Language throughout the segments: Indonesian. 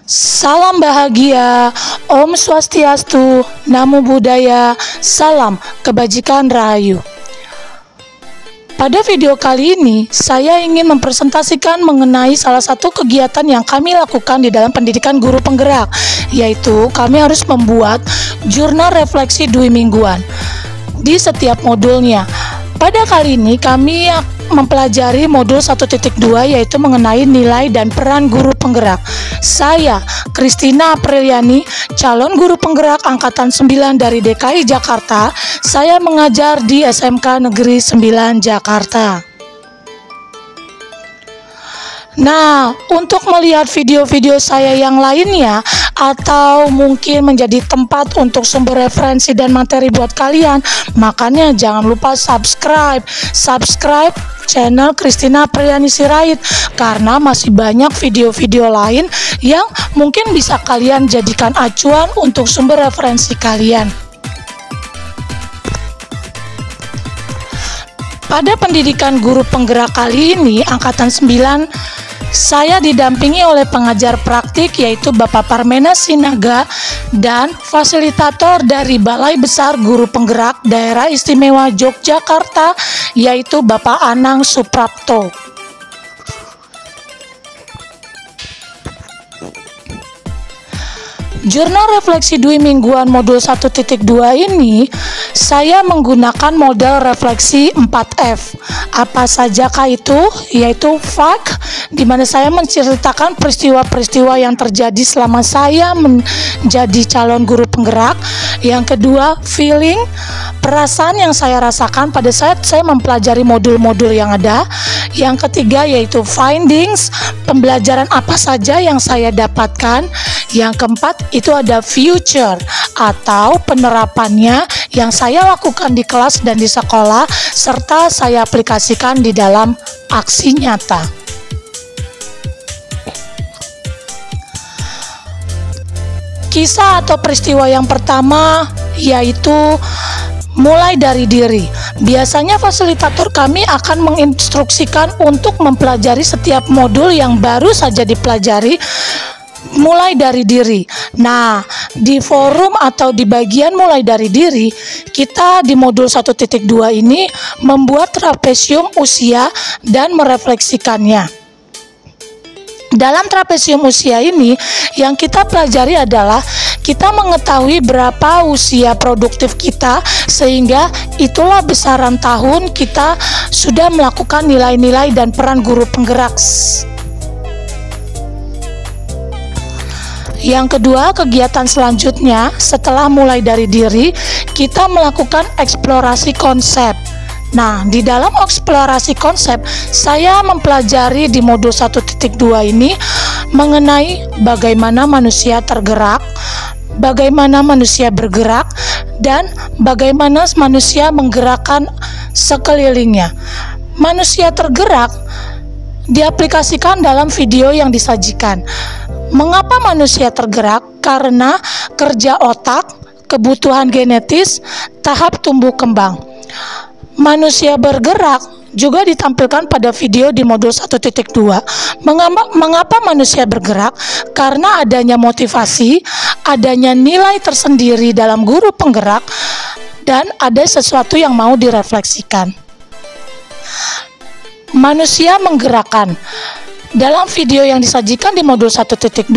Salam bahagia, Om Swastiastu, Namo Buddhaya, salam kebajikan rahayu. Pada video kali ini, saya ingin mempresentasikan mengenai salah satu kegiatan yang kami lakukan di dalam pendidikan guru penggerak, yaitu kami harus membuat jurnal refleksi dui mingguan di setiap modulnya. Pada kali ini kami mempelajari modul 1.2 yaitu mengenai nilai dan peran guru penggerak. Saya, Christina Apriliani, calon guru penggerak angkatan 9 dari DKI Jakarta. Saya mengajar di SMK Negeri 9 Jakarta. Nah, untuk melihat video-video saya yang lainnya atau mungkin menjadi tempat untuk sumber referensi dan materi buat kalian, makanya jangan lupa subscribe channel Christina Apriliani Sirait, karena masih banyak video-video lain yang mungkin bisa kalian jadikan acuan untuk sumber referensi kalian. Pada pendidikan guru penggerak kali ini, angkatan 9, saya didampingi oleh pengajar praktik yaitu Bapak Parmena Sinaga dan fasilitator dari Balai Besar Guru Penggerak Daerah Istimewa Yogyakarta yaitu Bapak Anang Suprapto. Jurnal refleksi dui mingguan modul 1.2 ini saya menggunakan model refleksi 4F. Apa sajakah itu? Yaitu fact, di mana saya menceritakan peristiwa-peristiwa yang terjadi selama saya menjadi calon guru penggerak. Yang kedua, feeling, perasaan yang saya rasakan pada saat saya mempelajari modul-modul yang ada. Yang ketiga yaitu findings, pembelajaran apa saja yang saya dapatkan. Yang keempat itu ada future atau penerapannya yang saya lakukan di kelas dan di sekolah serta saya aplikasikan di dalam aksi nyata. Kisah atau peristiwa yang pertama yaitu mulai dari diri. Biasanya fasilitator kami akan menginstruksikan untuk mempelajari setiap modul yang baru saja dipelajari mulai dari diri. Nah, di forum atau di bagian mulai dari diri, kita di modul 1.2 ini membuat trapesium usia dan merefleksikannya. Dalam trapesium usia ini, yang kita pelajari adalah kita mengetahui berapa usia produktif kita, sehingga itulah besaran tahun kita sudah melakukan nilai-nilai dan peran guru penggerak. Yang kedua, kegiatan selanjutnya setelah mulai dari diri, kita melakukan eksplorasi konsep. Nah, di dalam eksplorasi konsep, saya mempelajari di modul 1.2 ini mengenai bagaimana manusia tergerak, bagaimana manusia bergerak, dan bagaimana manusia menggerakkan sekelilingnya. Manusia tergerak diaplikasikan dalam video yang disajikan. Mengapa manusia tergerak? Karena kerja otak, kebutuhan genetis, tahap tumbuh kembang. Manusia bergerak juga ditampilkan pada video di modul 1.2. Mengapa manusia bergerak? Karena adanya motivasi, adanya nilai tersendiri dalam guru penggerak, dan ada sesuatu yang mau direfleksikan. Manusia menggerakkan. Dalam video yang disajikan di modul 1.2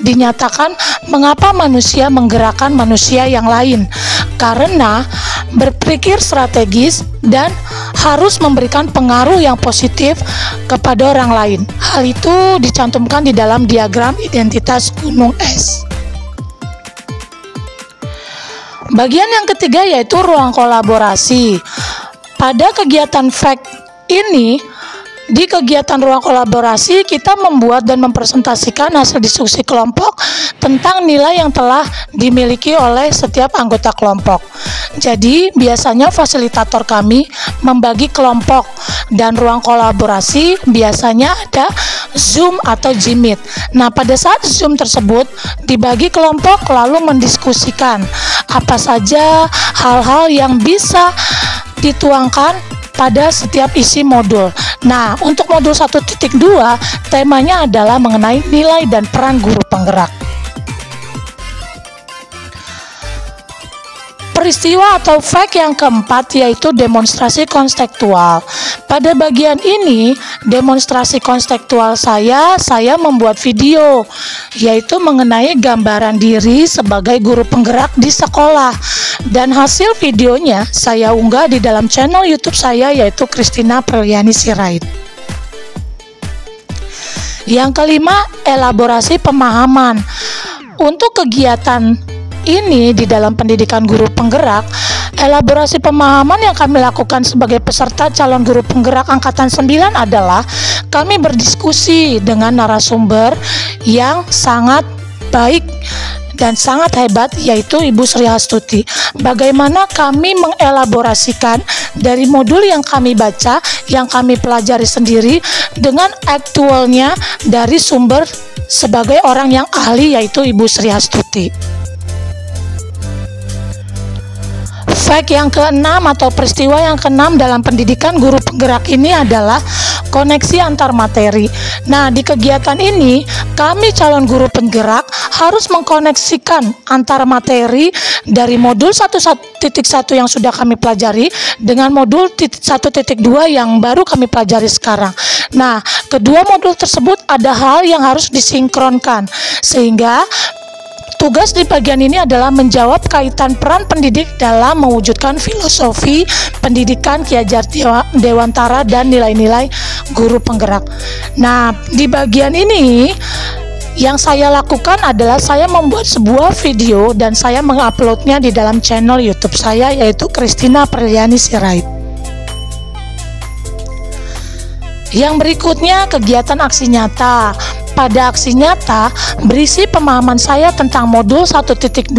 dinyatakan mengapa manusia menggerakkan manusia yang lain, karena berpikir strategis dan harus memberikan pengaruh yang positif kepada orang lain. Hal itu dicantumkan di dalam diagram identitas gunung es. Bagian yang ketiga yaitu ruang kolaborasi. Pada kegiatan fact ini, di kegiatan ruang kolaborasi, kita membuat dan mempresentasikan hasil diskusi kelompok tentang nilai yang telah dimiliki oleh setiap anggota kelompok. Jadi, biasanya fasilitator kami membagi kelompok, dan ruang kolaborasi biasanya ada Zoom atau Jimit. Nah, pada saat Zoom tersebut dibagi kelompok lalu mendiskusikan apa saja hal-hal yang bisa dituangkan pada setiap isi modul. Nah, untuk modul 1.2 temanya adalah mengenai nilai dan peran guru penggerak. Peristiwa atau fact yang keempat yaitu demonstrasi konstekstual. Pada bagian ini, demonstrasi konstekstual saya membuat video yaitu mengenai gambaran diri sebagai guru penggerak di sekolah. Dan hasil videonya saya unggah di dalam channel YouTube saya yaitu Christina Apriliani Sirait. Yang kelima, elaborasi pemahaman. Untuk kegiatan ini di dalam pendidikan guru penggerak, elaborasi pemahaman yang kami lakukan sebagai peserta calon guru penggerak angkatan 9 adalah kami berdiskusi dengan narasumber yang sangat baik dan sangat hebat yaitu Ibu Sri Hastuti. Bagaimana kami mengelaborasikan dari modul yang kami baca, yang kami pelajari sendiri dengan aktualnya dari sumber sebagai orang yang ahli yaitu Ibu Sri Hastuti. Fact yang keenam atau peristiwa yang keenam dalam pendidikan guru penggerak ini adalah koneksi antar materi. Nah, di kegiatan ini kami calon guru penggerak harus mengkoneksikan antara materi dari modul 1.1 yang sudah kami pelajari dengan modul 1.2 yang baru kami pelajari sekarang. Nah, kedua modul tersebut ada hal yang harus disinkronkan sehingga tugas di bagian ini adalah menjawab kaitan peran pendidik dalam mewujudkan filosofi pendidikan Ki Hajar Dewantara dan nilai-nilai guru penggerak. Nah, di bagian ini yang saya lakukan adalah saya membuat sebuah video dan saya menguploadnya di dalam channel YouTube saya yaitu Christina Apriliani Sirait. Yang berikutnya, kegiatan aksi nyata. Pada aksi nyata berisi pemahaman saya tentang modul 1.2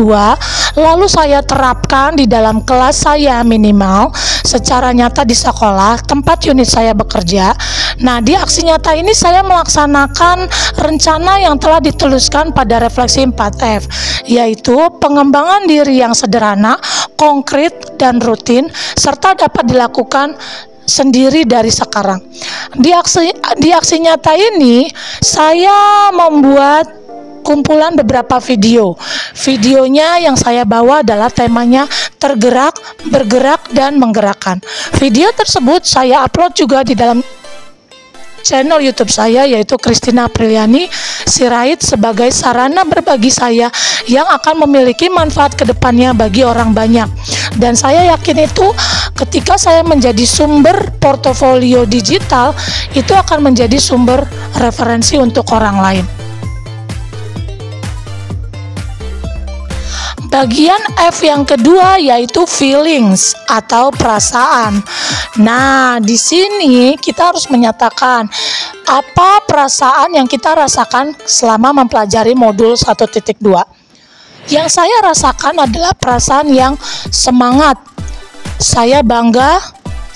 lalu saya terapkan di dalam kelas saya minimal secara nyata di sekolah tempat unit saya bekerja. Nah, di aksi nyata ini saya melaksanakan rencana yang telah dituliskan pada refleksi 4F, yaitu pengembangan diri yang sederhana, konkret dan rutin serta dapat dilakukan sendiri dari sekarang. Di aksi nyata ini saya membuat kumpulan beberapa video. Videonya yang saya bawa adalah temanya tergerak, bergerak dan menggerakkan. Video tersebut saya upload juga di dalam channel YouTube saya yaitu Christina Apriliani Sirait sebagai sarana berbagi saya yang akan memiliki manfaat kedepannya bagi orang banyak. Dan saya yakin itu ketika saya menjadi sumber portofolio digital itu akan menjadi sumber referensi untuk orang lain. Bagian F yang kedua yaitu feelings atau perasaan. Nah, di sini kita harus menyatakan apa perasaan yang kita rasakan selama mempelajari modul 1.2. Yang saya rasakan adalah perasaan yang semangat. Saya bangga,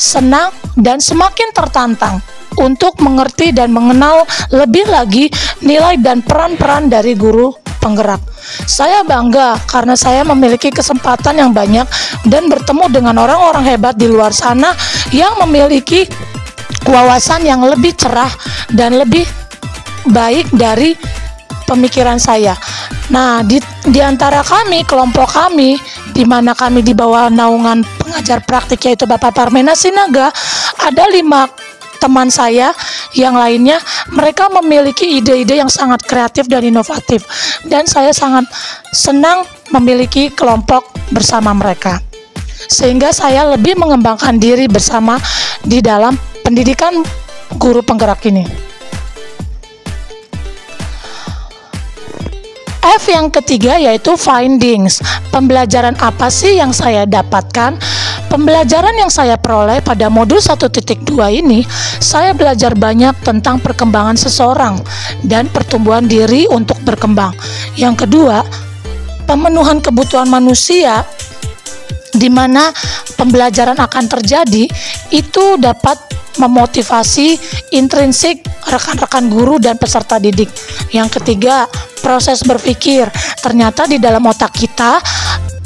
senang, dan semakin tertantang untuk mengerti dan mengenal lebih lagi nilai dan peran-peran dari guru penggerak. Saya bangga karena saya memiliki kesempatan yang banyak dan bertemu dengan orang-orang hebat di luar sana yang memiliki wawasan yang lebih cerah dan lebih baik dari pemikiran saya. Nah, di antara kami, kelompok kami, di mana kami di bawah naungan pengajar praktik yaitu Bapak Parmena Sinaga, ada 5 teman saya yang lainnya, mereka memiliki ide-ide yang sangat kreatif dan inovatif, dan saya sangat senang memiliki kelompok bersama mereka, sehingga saya lebih mengembangkan diri bersama di dalam pendidikan guru penggerak ini. F yang ketiga yaitu findings. Pembelajaran apa sih yang saya dapatkan? Pembelajaran yang saya peroleh pada modul 1.2 ini, saya belajar banyak tentang perkembangan seseorang dan pertumbuhan diri untuk berkembang. Yang kedua, pemenuhan kebutuhan manusia di mana pembelajaran akan terjadi itu dapat memotivasi intrinsik rekan-rekan guru dan peserta didik. Yang ketiga, proses berpikir. Ternyata di dalam otak kita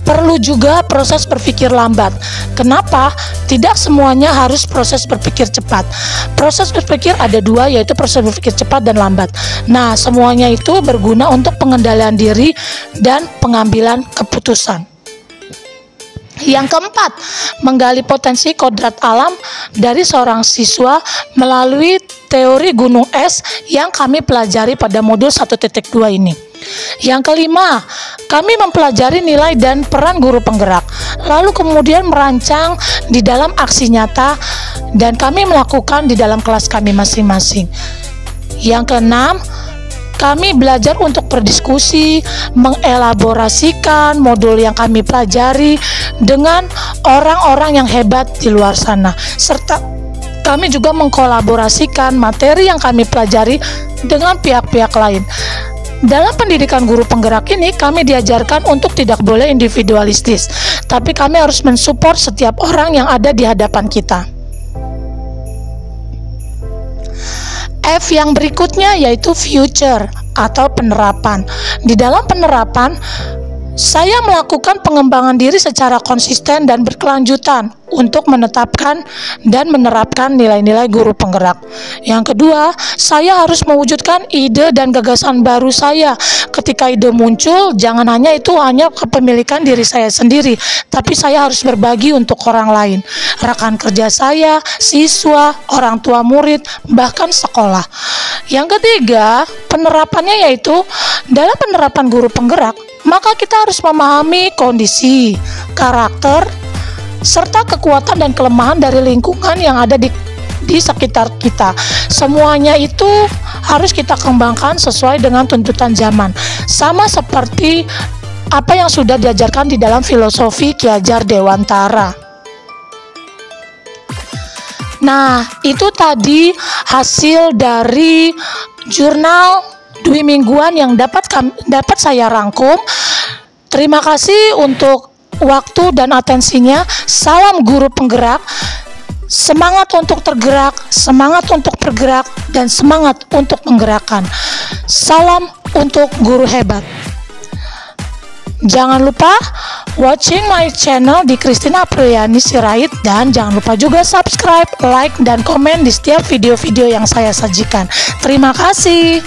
perlu juga proses berpikir lambat. Kenapa? Tidak semuanya harus proses berpikir cepat. Proses berpikir ada dua, yaitu proses berpikir cepat dan lambat. Nah, semuanya itu berguna untuk pengendalian diri dan pengambilan keputusan. Yang keempat, menggali potensi kodrat alam dari seorang siswa melalui teori gunung es yang kami pelajari pada modul 1.2 ini. Yang kelima, kami mempelajari nilai dan peran guru penggerak, lalu kemudian merancang di dalam aksi nyata dan kami melakukan di dalam kelas kami masing-masing. Yang keenam, kami belajar untuk berdiskusi, mengelaborasikan modul yang kami pelajari dengan orang-orang yang hebat di luar sana, serta kami juga mengkolaborasikan materi yang kami pelajari dengan pihak-pihak lain. Dalam pendidikan guru penggerak ini, kami diajarkan untuk tidak boleh individualistis, tapi kami harus mensupport setiap orang yang ada di hadapan kita. F yang berikutnya yaitu future atau penerapan. Di dalam penerapan, saya melakukan pengembangan diri secara konsisten dan berkelanjutan untuk menetapkan dan menerapkan nilai-nilai guru penggerak. Yang kedua, saya harus mewujudkan ide dan gagasan baru saya. Ketika ide muncul, jangan hanya kepemilikan diri saya sendiri, tapi saya harus berbagi untuk orang lain, rekan kerja saya, siswa, orang tua murid, bahkan sekolah. Yang ketiga, penerapannya yaitu dalam penerapan guru penggerak, maka kita harus memahami kondisi, karakter, serta kekuatan dan kelemahan dari lingkungan yang ada di sekitar kita. Semuanya itu harus kita kembangkan sesuai dengan tuntutan zaman. Sama seperti apa yang sudah diajarkan di dalam filosofi Ki Hajar Dewantara. Nah, itu tadi hasil dari jurnal Dwi Mingguan yang dapat saya rangkum. Terima kasih untuk waktu dan atensinya. Salam guru penggerak. Semangat untuk tergerak, semangat untuk bergerak, dan semangat untuk menggerakkan. Salam untuk guru hebat. Jangan lupa watching my channel di Christina Apriliani Sirait, dan jangan lupa juga subscribe, like, dan komen di setiap video-video yang saya sajikan. Terima kasih.